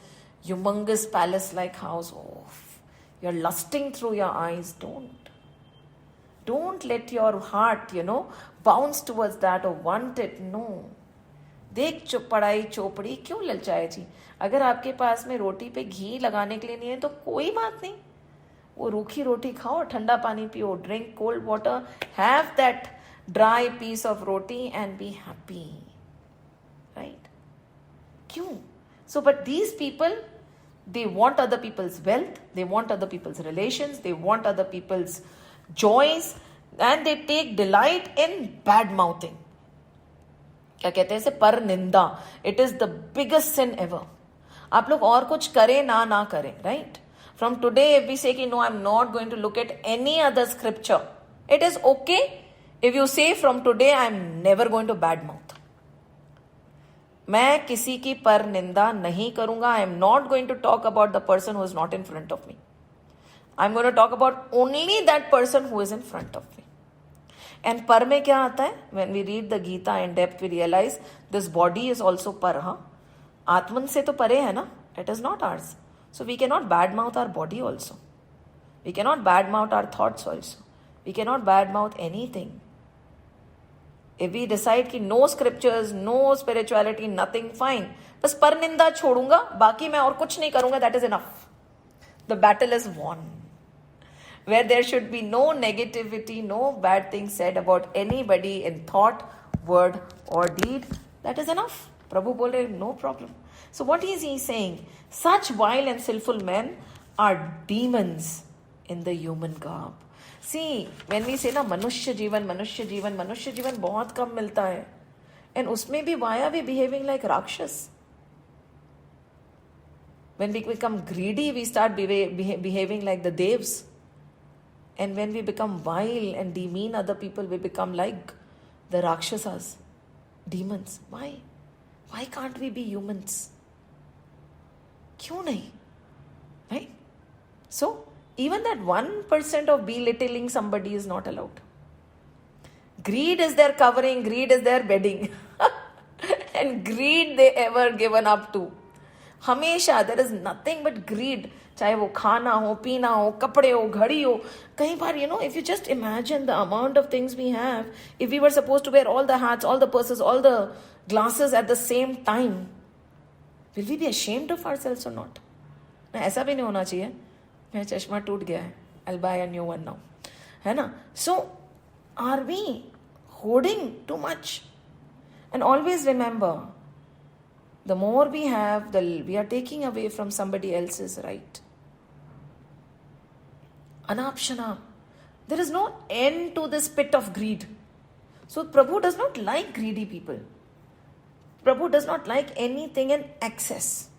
humongous palace-like house, you're lusting through your eyes. Don't let your heart, bounce towards that or want it. No. देख पढ़ाई चोपड़ी क्यों ललचाए जी. अगर आपके पास में रोटी पे घी लगाने के लिए नहीं है तो कोई बात नहीं, वो रूखी रोटी खाओ, ठंडा पानी पियो, drink cold water, have that dry piece of roti and be happy. Right? क्यों? So but these people, they want other people's wealth, they want other people's relations, they want other people's joys, and they take delight in bad mouthing. क्या कहते हैं इसे? पर निंदा. It is the biggest sin ever. आप लोग और कुछ करें ना करें, right? From today if we say कि no, I am not going to look at any other scripture, it is okay if you say from today I am never going to bad mouth. मैं किसी की पर निंदा नहीं करूंगा. I am not going to talk about the person who is not in front of me. I am going to talk about only that person who is in front of me. And पर में क्या आता है? When we read the Gita in depth we realise this body is also पर. आत्मन से तो परे है ना, it is not ours. So we can not bad mouth our body also, we can not bad mouth our thoughts also, we can not bad mouth anything. If we decide कि no scriptures, no spirituality, nothing, fine. बस पर निंदा छोड़ूंगा, बाकी मैं और कुछ नहीं करूंगा, that is enough. The battle is won. Where there should be no negativity, no bad things said about anybody in thought, word or deed, that is enough. Prabhu बोल रहे, no problem. So what is he saying? Such vile and sinful men are demons in the human garb. See, when we say ना मनुष्य जीवन बहुत कम मिलता है. And उसमें भी why are we behaving like Rakshas? When we become greedy, we start behaving like the devs. And when we become vile and demean other people, we become like the Rakshasas, demons. Why? Why can't we be humans? क्यों नहीं? Right? So, even that 1% of belittling somebody is not allowed. Greed is their covering, greed is their bedding. And greed they ever given up to. हमेशा there is nothing but greed. चाहे वो खाना हो, पीना हो, कपड़े हो, घड़ी हो. कई बार, if you just imagine the amount of things we have, if we were supposed to wear all the hats, all the purses, all the glasses at the same time, will we be ashamed of ourselves or not? ऐसा भी नहीं होना चाहिए. मेरा चश्मा टूट गया है, I'll buy a new one now. है ना? So, are we hoarding too much? And always remember, the more we have, we are taking away from somebody else's right. Anapshana. There is no end to this pit of greed. So Prabhu does not like greedy people. Prabhu does not like anything in excess.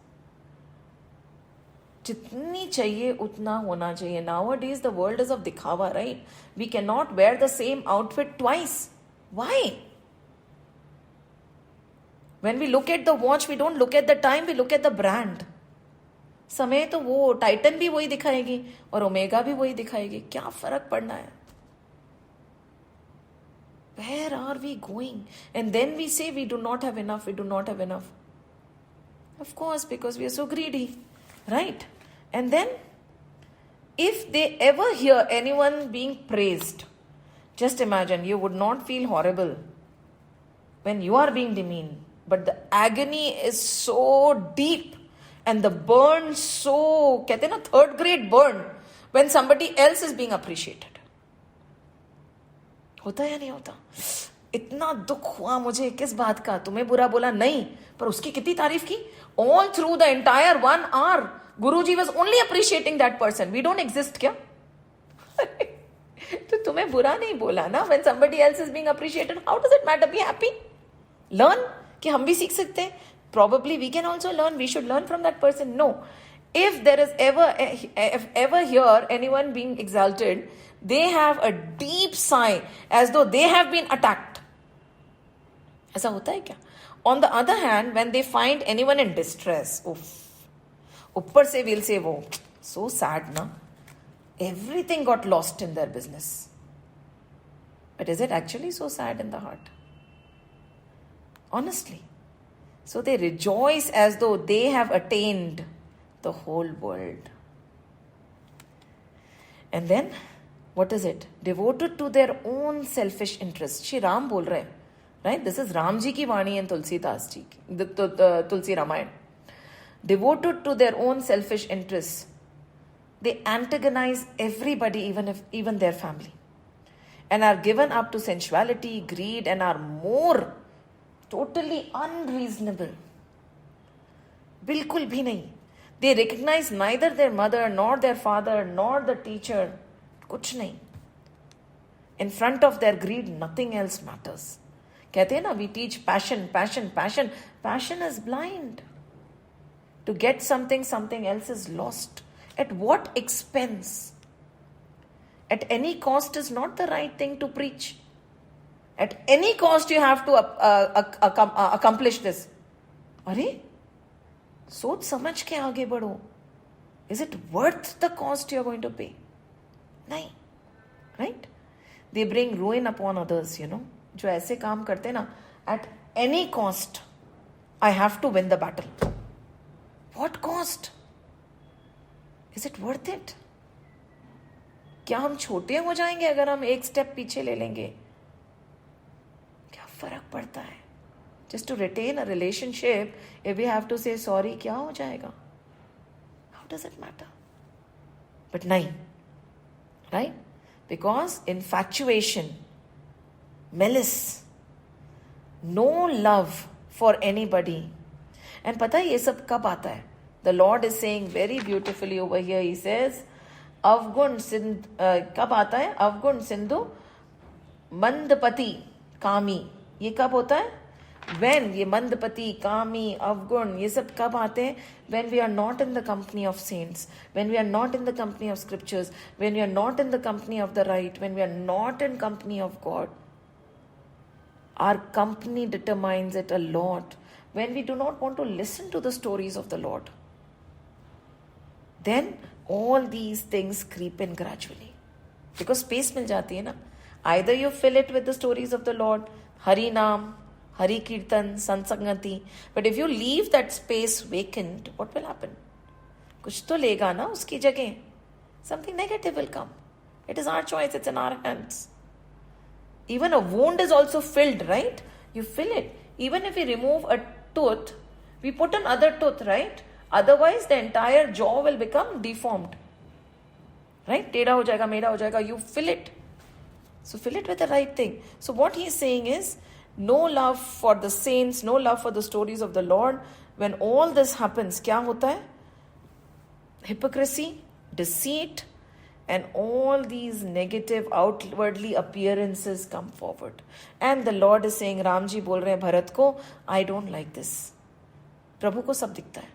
जितनी चाहिए उतना होना चाहिए. Nowadays the world is of दिखावा, right? We cannot wear the same outfit twice. Why? When we look at the watch, we don't look at the time, we look at the brand. समय तो वो Titan भी वही दिखाएगी और omega भी वही दिखाएगी. क्या फर्क पड़ना है? Where are we going? And then we say we do not have enough, we do not have enough. Of course, because we are so greedy, right? And then, if they ever hear anyone being praised, just imagine, you would not feel horrible when you are being demeaned. But the agony is so deep and the burn so, कहते हैं ना, third grade burn. when somebody else is being appreciated. होता है या नहीं होता? इतना दुख हुआ मुझे किस बात का, तुम्हें बुरा बोला नहीं, पर उसकी कितनी तारीफ की. All through the entire 1 hour, Guruji was only appreciating that person. We don't exist क्या? तो तुम्हें बुरा नहीं बोला ना. When somebody else is being appreciated, how does it matter? Be happy. Learn कि हम भी सीख सकते हैं. Probably we can also learn. We should learn from that person. No. If there is ever hear anyone being exalted, they have a deep sigh as though they have been attacked. ऐसा होता है क्या? On the other hand, when they find anyone in distress, ऊपर से we'll say, वो so sad na. Everything got lost in their business. But is it actually so sad in the heart? Honestly. So they rejoice as though they have attained the whole world. And then, what is it? Devoted to their own selfish interests. Shri Ram bol rahe, right? This is Ram ji ki Vani and Tulsi Das ji, Tulsi Ramayana. Devoted to their own selfish interests. They antagonize everybody, even their family, and are given up to sensuality, greed, and are more totally unreasonable. Bilkul bhi nahi. They recognize neither their mother, nor their father, nor the teacher. Kuch nahi. In front of their greed, nothing else matters. Kehte hain na, we teach passion, passion, passion. Passion is blind. To get something, something else is lost. At what expense? At any cost is not the right thing to preach. At any cost you have to accomplish this. अरे, सोच समझ के आगे बढ़ो. Is it worth the cost you are going to pay? नहीं. Right? They bring ruin upon others, you know. जो ऐसे काम करते ना, at any cost, I have to win the battle. What cost? Is it worth it? क्या हम छोटे हो जाएंगे अगर हम एक स्टेप पीछे ले लेंगे? क्या फर्क पड़ता है? Just to retain a relationship, if we have to say sorry, क्या हो जाएगा? How does it matter? But नहीं, right? Because infatuation, malice, no love for anybody. And पता है ये सब कब आता है? The Lord is saying very beautifully over here. He says, अवगुण सिंध कब आता है? अवगुण सिंधु मंदपति कामी. ये कब होता है? When ये मंदपति कामी अवगुण ये सब कब आते हैं? When we are not in the company of saints, when we are not in the company of scriptures, when we are not in the company of the right, when we are not in company of God. Our company determines it a lot. When we do not want to listen to the stories of the Lord, then all these things creep in gradually. Because space mil jati hai na. Either you fill it with the stories of the Lord, Hari Naam, Hari Kirtan, Sansangati. But if you leave that space vacant, what will happen? Kuch to lega na uski jagah. Something negative will come. It is our choice. It's in our hands. Even a wound is also filled, right? You fill it. Even if we remove a tooth, we put another tooth, right? Otherwise, the entire jaw will become deformed. Right? Teda ho jayega, meda ho jayega. You fill it. So fill it with the right thing. So what he is saying is, no love for the saints, no love for the stories of the Lord. When all this happens, kya hota hai? Hypocrisy, deceit, and all these negative outwardly appearances come forward. And the Lord is saying, Ramji bol rahe Bharat ko, I don't like this. Prabhu ko sab dikhta hai.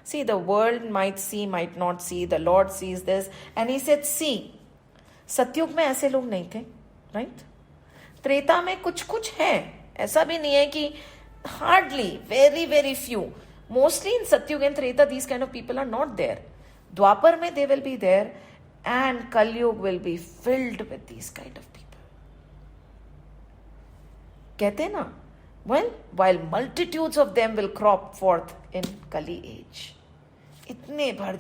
See, the world might see, might not see. The Lord sees this. And he said, see, सत्युग में ऐसे लोग नहीं थे, right? Treta में कुछ है. ऐसा भी नहीं है कि hardly, very, very few. Mostly in Satyug and Treta, these kind of people are not there. Dwapar mein they will be there. And Kalyug will be filled with these kind of people. कहते ना? Well, while multitudes of them will crop forth in Kali age. इतने भर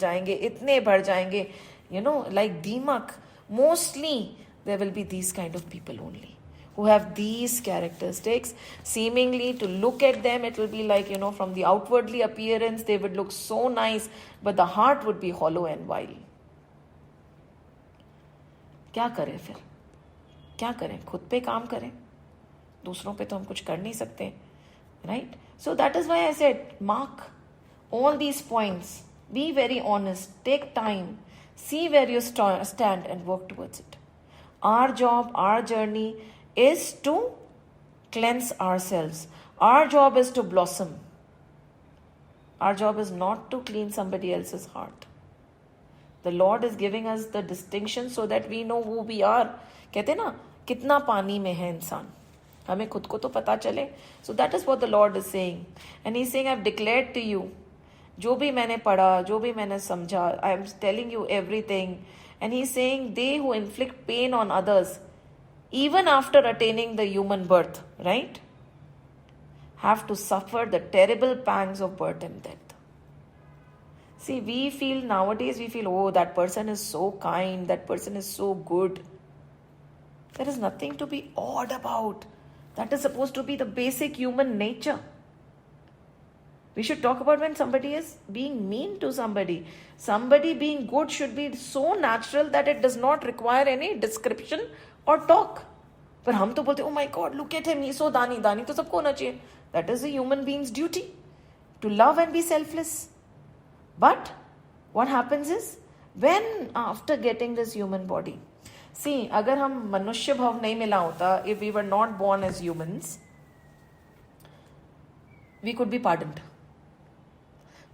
जाएंगे, you know, like Deemak. Mostly, there will be these kind of people only, who have these characteristics. Seemingly, to look at them, it will be like, you know, from the outwardly appearance, they would look so nice, but the heart would be hollow and vile. क्या करें फिर, क्या करें? खुद पे काम करें, दूसरों पे तो हम कुछ कर नहीं सकते, right? So that is why I said mark all these points, be very honest, take time, see where you stand and work towards it. Our job, our journey is to cleanse ourselves. Our job is to blossom. Our job is not to clean somebody else's heart. The Lord is giving us the distinction so that we know who we are. कहते ना कितना पानी में है इंसान, हमें खुद को तो पता चले. So that is what the Lord is saying. And He's saying, I've declared to you, जो भी मैंने पढ़ा, जो भी मैंने समझा, I am telling you everything. And He's saying, they who inflict pain on others, even after attaining the human birth, right, have to suffer the terrible pangs of birth and death. See, we feel nowadays, we feel, oh, that person is so kind, that person is so good. There is nothing to be awed about. That is supposed to be the basic human nature. We should talk about when somebody is being mean to somebody. Somebody being good should be so natural that it does not require any description or talk. पर हम तो बोलते, oh my God, look at him, he's so दानी. दानी तो सबको होना चाहिए. That is a human being's duty, to love and be selfless. But what happens is, when after getting this human body, see, अगर हम मनुष्य भाव नहीं मिला होता, if we were not born as humans, we could be pardoned.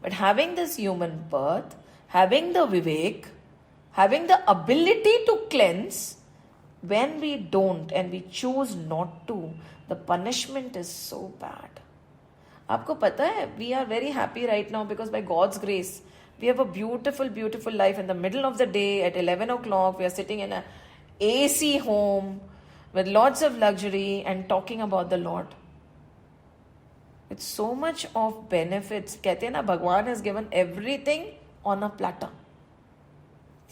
But having this human birth, having the vivek, having the ability to cleanse, when we don't and we choose not to, the punishment is so bad. आपको पता है, we are very happy right now because by God's grace, we have a beautiful, beautiful life. In the middle of the day at 11 o'clock, we are sitting in an AC home with lots of luxury and talking about the Lord. It's so much of benefits. कहते हैं ना, भगवान has given everything on a platter.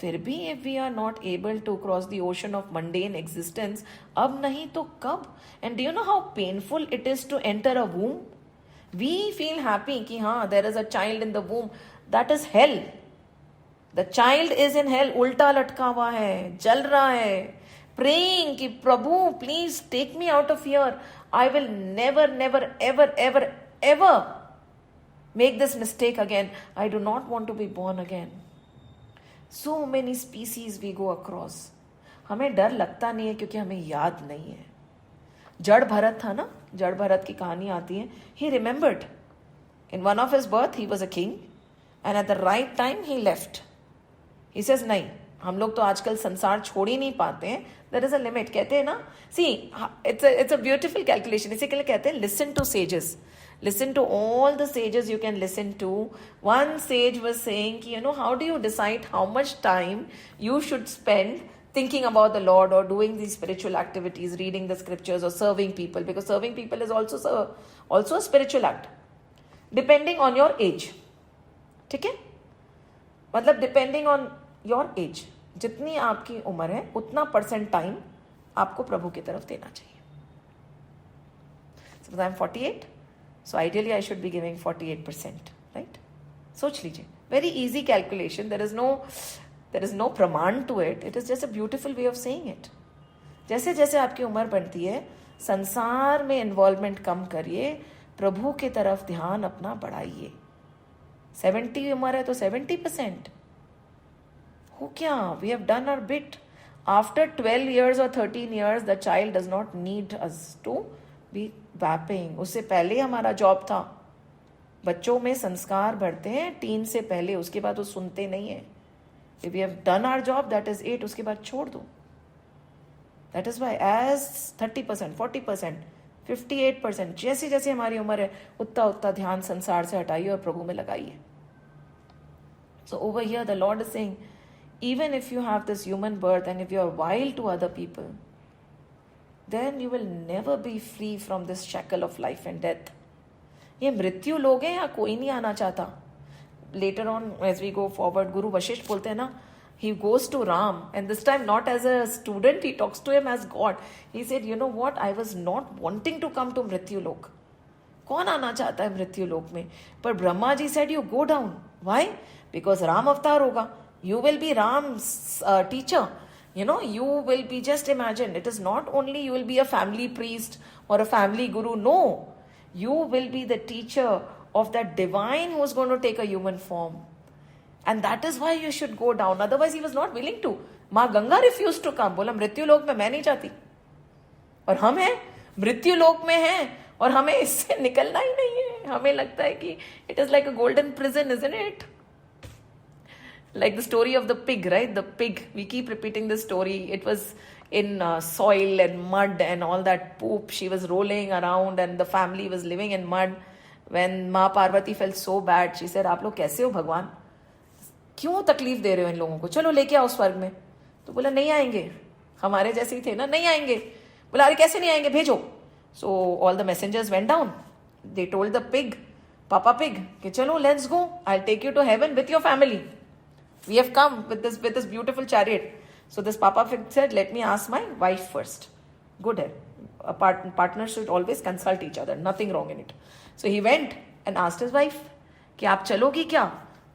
फिर भी if we are not able to cross the ocean of mundane existence, अब नहीं तो कब? And do you know how painful it is to enter a womb? We feel happy कि हाँ, there is a child in the womb. That is hell. The child is in hell, उल्टा लटका हुआ है, जल रहा है, praying कि प्रभु please take me out of here. I will never, never, ever, ever, ever make this mistake again. I do not want to be born again. So many species we go across. हमें डर लगता नहीं है क्योंकि हमें याद नहीं है. जड़ भरत था ना, जड़ भरत की कहानी आती है. He remembered. In one of his birth, he was a king. And at the right time, he left. He says, नहीं, हम लोग तो आजकल संसार छोड़ ही नहीं पाते हैं. There is a limit. कहते हैं ना, see, it's a beautiful calculation. इसी के लिए कहते हैं, listen to sages. Listen to all the sages you can listen to. One sage was saying, you know, how do you decide how much time you should spend thinking about the Lord or doing these spiritual activities, reading the scriptures or serving people? Because serving people is also a spiritual act. Depending on your age. ठीक है? मतलब depending on your age. जितनी आपकी उम्र है उतना % time आपको प्रभु की तरफ देना चाहिए. Suppose I am 48, so ideally I should be giving 48%, right? सोच लीजिए. Very easy calculation. There is no praman to it. It is just a beautiful way of saying it. जैसे जैसे आपकी उम्र बढ़ती है, संसार में इन्वॉल्वमेंट कम करिए, प्रभु की तरफ ध्यान अपना बढ़ाइए. 70 उम्र है तो 70%. हो क्या? We have done our bit. After 12 years or 13 years, the child does not need us to be vapping. उससे पहले हमारा जॉब था. बच्चों में संस्कार बढ़ते हैं टीन से पहले, उसके बाद वो सुनते नहीं है. If we have done our job, that is it. उसके बाद छोड़ दो. That is why as 30%, 40%, 58%, जैसे जैसे हमारी उम्र है उतना उतना ध्यान संसार से हटाइए और प्रभु में लगाइए. So over here the Lord is saying, even if you have this human birth and if you are vile to other people, then you will never be free from this shackle of life and death. ये मृत्यु लोग हैं, यहाँ कोई नहीं आना चाहता. Later on, as we go forward, Guru Vashisht बोलते हैं ना, he goes to Ram, and this time not as a student, he talks to him as God. He said, you know what, I was not wanting to come to मृत्यु लोक. कौन आना चाहता है मृत्यु लोक में? पर Brahma ji said, you go down. Why? Because Ram अवतार होगा. You will be Ram's teacher. You will be, just imagine, it is not only you will be a family priest or a family guru. No, you will be the teacher of that divine who is going to take a human form. And that is why you should go down. Otherwise, he was not willing to. माँ Ganga refused to come. बोला मृत्यु लोक में मैं नहीं जाती. और हम हैं मृत्यु लोक में हैं और हमें इससे निकलना ही नहीं है. हमें लगता है कि it is like a golden prison, isn't it? Like the story of the pig, right? The pig. We keep repeating this story. It was in soil and mud and all that poop. She was rolling around and the family was living in mud. When माँ Parvati felt so bad, she said, आप लोग कैसे हो भगवान? क्यों तकलीफ दे रहे हो इन लोगों को? चलो लेके आओ स्वर्ग में. तो बोला नहीं आएंगे, हमारे जैसे ही थे ना, नहीं आएंगे. बोला अरे कैसे नहीं आएंगे, भेजो. So all the messengers went down. They told the pig, Papa Pig, कि चलो let's go. I'll take you to heaven with your family. We have come with this beautiful chariot. So this Papa Pig said, let me ask my wife first. Good hai. A partner should always consult each other. Nothing wrong in it. So he went and asked his wife, कि आप चलोगी क्या?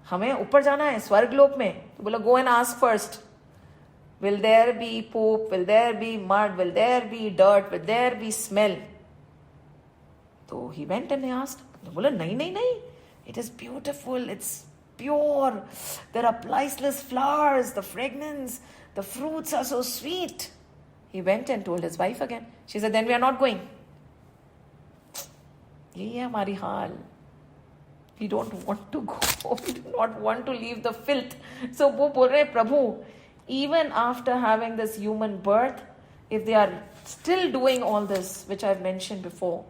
हमें ऊपर जाना है स्वर्ग लोक में. तो बोला go and ask first. Will there be poop? Will there be mud? Will there be dirt? Will there be smell? So he went and he asked. तो बोला नहीं नहीं नहीं. It is beautiful. It's pure. There are priceless flowers. The fragrance. The fruits are so sweet. He went and told his wife again. She said, then we are not going. यही है हमारी हाल. We don't want to go. We do not want to leave the filth. So वो बोल रहे प्रभु, even after having this human birth, if they are still doing all this, which I've mentioned before,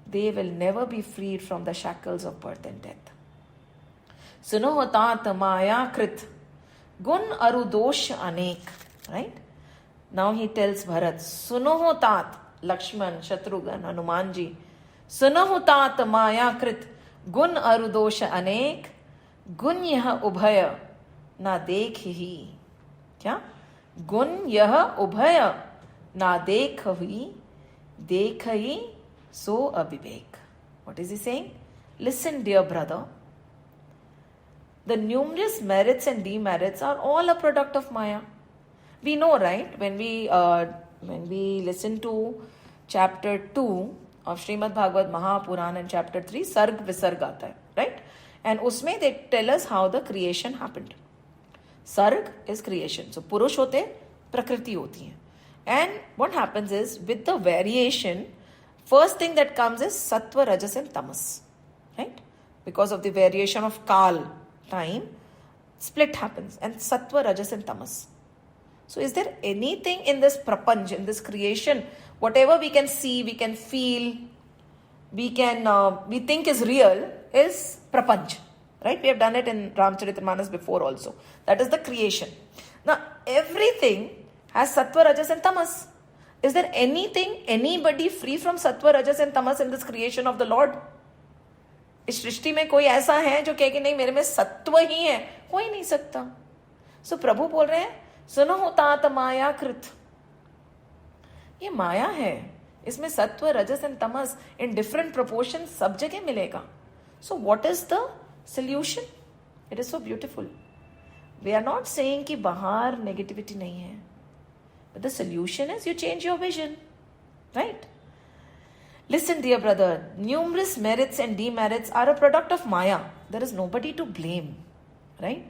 they will never be freed from the shackles of birth and death. सुनो तात माया कृत गुण अरुदोष अनेक. Right? Now he tells Bharat, सुनो तात, Lakshman, Shatrughan, Hanuman ji, सुनो तात माया कृत गुण अरुदोष अनेक गुण यह उभय ना देख ही. क्या? गुण यह उभय ना देख ही so अविवेक. What is he saying? Listen, dear brother. The numerous merits and demerits are all a product of Maya. We know, right? When we listen to chapter 2 of Srimad Bhagavad Mahapuran and chapter 3, Sarg Visarg aata hai, right? And usme they tell us how the creation happened. Sarg is creation. So Purush hote, Prakriti hoti hai. And what happens is, with the variation, first thing that comes is Sattva, Rajas and Tamas. Right? Because of the variation of Kal, time, split happens. And Sattva, Rajas and Tamas. So is there anything in this prapanch, in this creation, whatever we can see, we can feel, we think is real, is prapanch. Right? We have done it in Ramcharitamanas before also. That is the creation. Now, everything has Sattva, Rajas and Tamas. Is there anybody free from Sattva, Rajas and Tamas in this creation of the Lord? इस सृष्टि में कोई ऐसा है जो कहे कि नहीं मेरे में सत्व ही है? कोई नहीं सकता. सो प्रभु बोल रहे हैं, सुनो तात माया कृत. ये माया है, इसमें सत्व, रजस and Tamas in different proportion सब जगह मिलेगा. So what is the solution? It is so beautiful. We are not saying कि बाहर नेगेटिविटी नहीं है, but the solution is you change your vision. Right? Listen, dear brother, numerous merits and demerits are a product of Maya. There is nobody to blame. Right?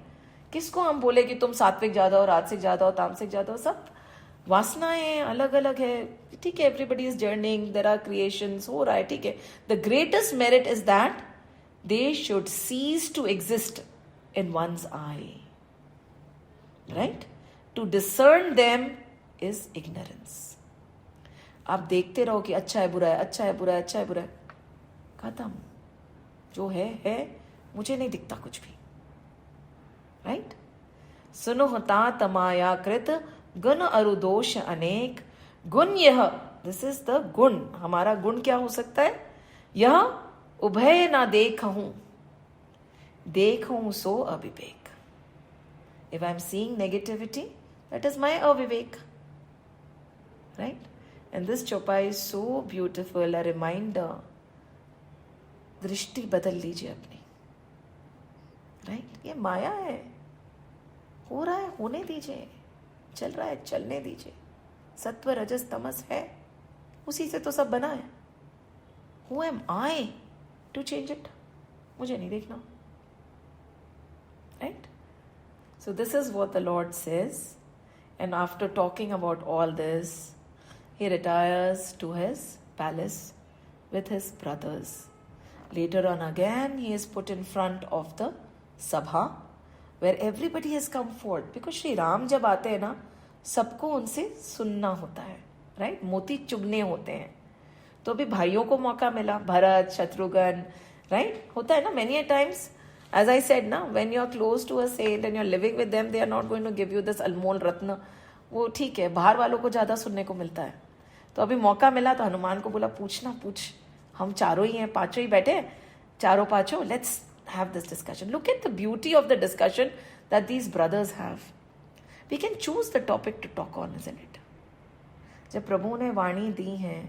किसको हम बोले कि तुम सात्विक ज्यादा हो, राजसिक ज्यादा हो, तामसिक ज्यादा हो? सब वासनाएं अलग अलग है. ठीक है, everybody is journeying, there are creations, हो रहा है, ठीक है. The greatest merit is that they should cease to exist in one's eye. Right? To discern them is ignorance. आप देखते रहो कि अच्छा है बुरा है, अच्छा है बुरा है, अच्छा है बुरा है, खत्म. जो है, मुझे नहीं दिखता कुछ भी. राइट? सुनो तात माया कृत गुण अरुदोष अनेक गुण यह. दिस इज द गुण. हमारा गुण क्या हो सकता है? यह उभय ना देखूं सो अविवेक. If I am seeing negativity, that is my अविवेक. Right? And this chopai is so beautiful, a reminder. दृष्टि बदल लीजिए अपनी. राइट? ये माया है, हो रहा है, होने दीजिए. चल रहा है, चलने दीजिए. सत्व रजस तमस है, उसी से तो सब बना है. Who am I to change it? मुझे नहीं देखना. Right? So this is what the Lord says. And after talking about all this, he retires to his palace with his brothers. Later on again, he is put in front of the Sabha, where everybody has come forth. Because Shri Ram जब आते हैं ना, सबको उनसे सुनना होता है. Right? मोती चुगने होते हैं. तो अभी भाइयों को मौका मिला, भरत, शत्रुघ्न, राइट. होता है ना many a times, as I said ना, when you are close to a saint and you are living with them, they are not going to give you this अनमोल रत्न. वो ठीक है, बाहर वालों को ज्यादा सुनने को मिलता है. तो अभी मौका मिला तो हनुमान को बोला पूछ, हम चारों ही हैं, पांचों ही बैठे हैं, चारों पांचों, let's have this discussion. Look at the beauty of the discussion that these brothers have. We can choose the topic to talk on, isn't it. जब प्रभु ने वाणी दी है,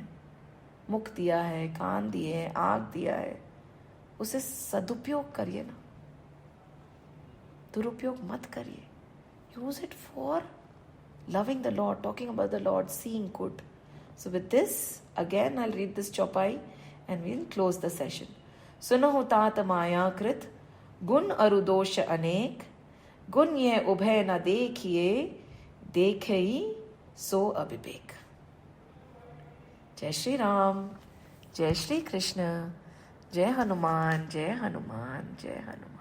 मुख दिया है, कान दिए हैं, आंख दिया है, उसे सदुपयोग करिए ना, दुरुपयोग मत करिए. Use it for loving the Lord, talking about the Lord, seeing good. So with this, again I'll read this chaupai and we'll close the session. सुनहु तात माया कृत, गुण अरुदोष अनेक, गुण ये उभय न देखिए, देखई सो अविवेक. जय श्री राम, जय श्री कृष्ण, जय हनुमान, जय हनुमान, जय हनुमान.